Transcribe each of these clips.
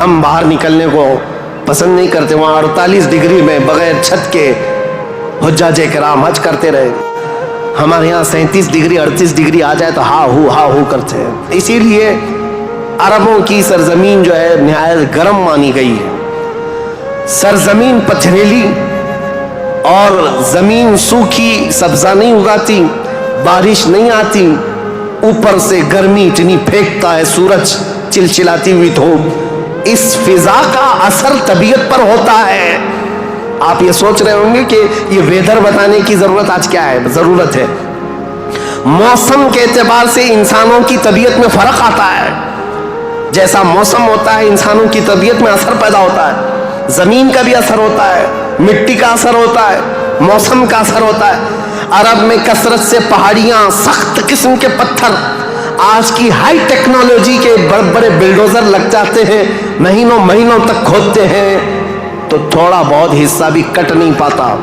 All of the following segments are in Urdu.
ہم باہر نکلنے کو پسند نہیں کرتے. وہاں 48 ڈگری میں بغیر چھت کے حجاج کرام حج کرتے رہے. ہمارے یہاں 37 ڈگری 38 ڈگری آ جائے تو ہا ہو کرتے ہیں. اسی لیے عربوں کی سرزمین جو ہے نہایت گرم مانی گئی ہے. سرزمین پتھریلی اور زمین سوکھی، سبزہ نہیں اگاتی، بارش نہیں آتی، اوپر سے گرمی اتنی پھینکتا ہے سورج، چلچلاتی ہوئی دھوپ. اس فضا کا اثر طبیعت پر ہوتا ہے. آپ یہ سوچ رہے ہوں گے کہ یہ ویدر بتانے کی ضرورت آج کیا ہے؟ ضرورت ہے. موسم کے اعتبار سے انسانوں کی طبیعت میں فرق آتا ہے. جیسا موسم ہوتا ہے انسانوں کی طبیعت میں اثر پیدا ہوتا ہے. زمین کا بھی اثر ہوتا ہے، مٹی کا اثر ہوتا ہے، موسم کا اثر ہوتا ہے. عرب میں کثرت سے پہاڑیاں، سخت قسم کے پتھر، آج کی ہائی ٹیکنالوجی کے بڑے بڑے بلڈوزر لگ جاتے ہیں، مہینوں تک کھودتے ہیں تو تھوڑا بہت حصہ بھی کٹ نہیں پاتا.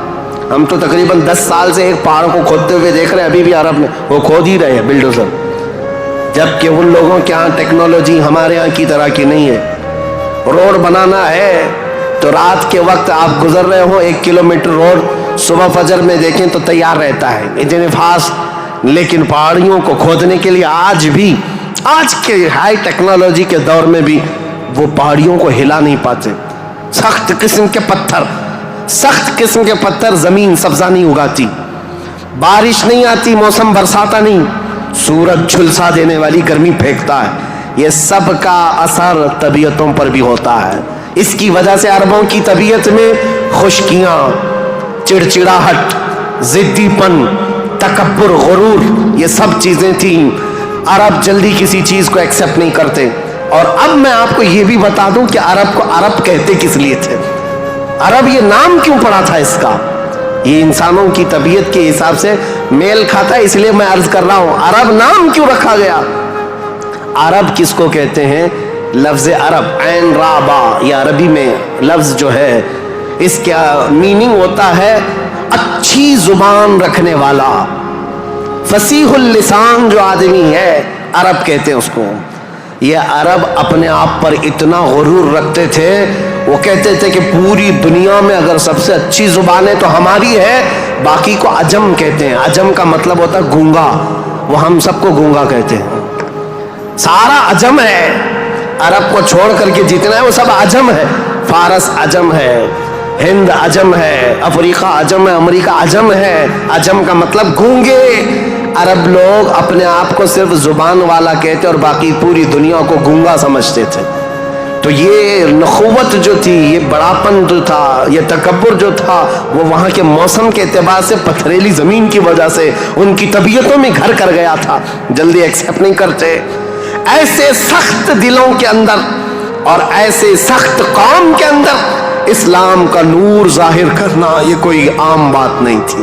ہم تو تقریباً 10 سال سے ایک پہاڑ کو کھودتے ہوئے دیکھ رہے ہیں، ابھی بھی عرب میں وہ کھود ہی رہے ہیں بلڈوزر. جبکہ ان لوگوں کے ہاں ٹیکنالوجی ہمارے ہاں کی طرح کی نہیں ہے. روڈ بنانا ہے تو رات کے وقت آپ گزر رہے ہو 1 کلومیٹر روڈ، صبح فجر میں دیکھیں تو تیار رہتا ہے اتنے فاسٹ. لیکن پہاڑیوں کو کھودنے کے لیے آج کے ہائی ٹیکنالوجی کے دور میں بھی وہ پہاڑیوں کو ہلا نہیں پاتے. سخت قسم کے پتھر، زمین سبزہ نہیں اگاتی، بارش نہیں آتی، موسم برساتا نہیں، سورج جھلسا دینے والی گرمی پھینکتا ہے. یہ سب کا اثر طبیعتوں پر بھی ہوتا ہے. اس کی وجہ سے عربوں کی طبیعت میں خشکیاں، چڑچڑاہٹ، ضدی پن، تکبر، غرور، یہ سب چیزیں تھیں. عرب جلدی کسی چیز کو ایکسپٹ نہیں کرتے. اور اب میں آپ کو یہ بھی بتا دوں کہ عرب کو عرب کہتے کس لیے تھے. عرب یہ نام کیوں پڑا تھا اس کا؟ یہ انسانوں کی طبیعت کے حساب سے میل کھاتا ہے، اس لیے میں عرض کر رہا ہوں عرب نام کیوں رکھا گیا. عرب کس کو کہتے ہیں؟ لفظ عرب، عین را با، یہ عربی میں لفظ جو ہے اس کا میننگ ہوتا ہے اچھی زبان رکھنے والا، فصیح اللسان جو آدمی ہے عرب کہتے ہیں اس کو. یہ عرب اپنے آپ پر اتنا غرور رکھتے تھے، وہ کہتے تھے کہ پوری دنیا میں اگر سب سے اچھی زبان ہے تو ہماری ہے، باقی کو عجم کہتے ہیں. عجم کا مطلب ہوتا ہے گونگا، وہ ہم سب کو گونگا کہتے ہیں. سارا عجم ہے، عرب کو چھوڑ کر کے جتنا ہے وہ سب عجم ہے. فارس عجم ہے، ہند عجم ہے، افریقہ عجم ہے، امریکہ عجم ہے. عجم کا مطلب گونگے. عرب لوگ اپنے آپ کو صرف زبان والا کہتے اور باقی پوری دنیا کو گونگا سمجھتے تھے. تو یہ نخوت جو تھی، یہ بڑاپن جو تھا، یہ تکبر جو تھا، وہ وہاں کے موسم کے اعتبار سے پتھریلی زمین کی وجہ سے ان کی طبیعتوں میں گھر کر گیا تھا. جلدی ایکسپٹ نہیں کرتے. ایسے سخت دلوں کے اندر اور ایسے سخت قوم کے اندر اسلام کا نور ظاہر کرنا یہ کوئی عام بات نہیں تھی،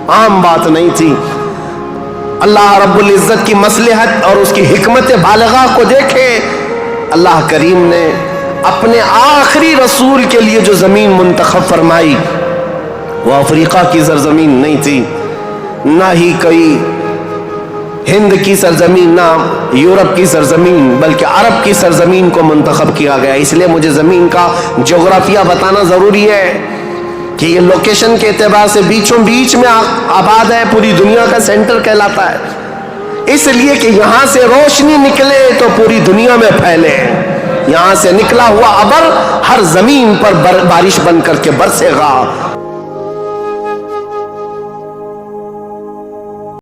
عام بات نہیں تھی. اللہ رب العزت کی مصلحت اور اس کی حکمت بالغہ کو دیکھے. اللہ کریم نے اپنے آخری رسول کے لیے جو زمین منتخب فرمائی وہ افریقہ کی سرزمین نہیں تھی، نہ ہی کوئی ہند کی سرزمین، نہ یورپ کی سرزمین، بلکہ عرب کی سرزمین کو منتخب کیا گیا. اس لیے مجھے زمین کا جغرافیہ بتانا ضروری ہے کہ یہ لوکیشن کے اعتبار سے بیچوں بیچ میں آباد ہے، پوری دنیا کا سینٹر کہلاتا ہے. اس لیے کہ یہاں سے روشنی نکلے تو پوری دنیا میں پھیلے. یہاں سے نکلا ہوا ابر ہر زمین پر بارش بن کر کے برسے گا.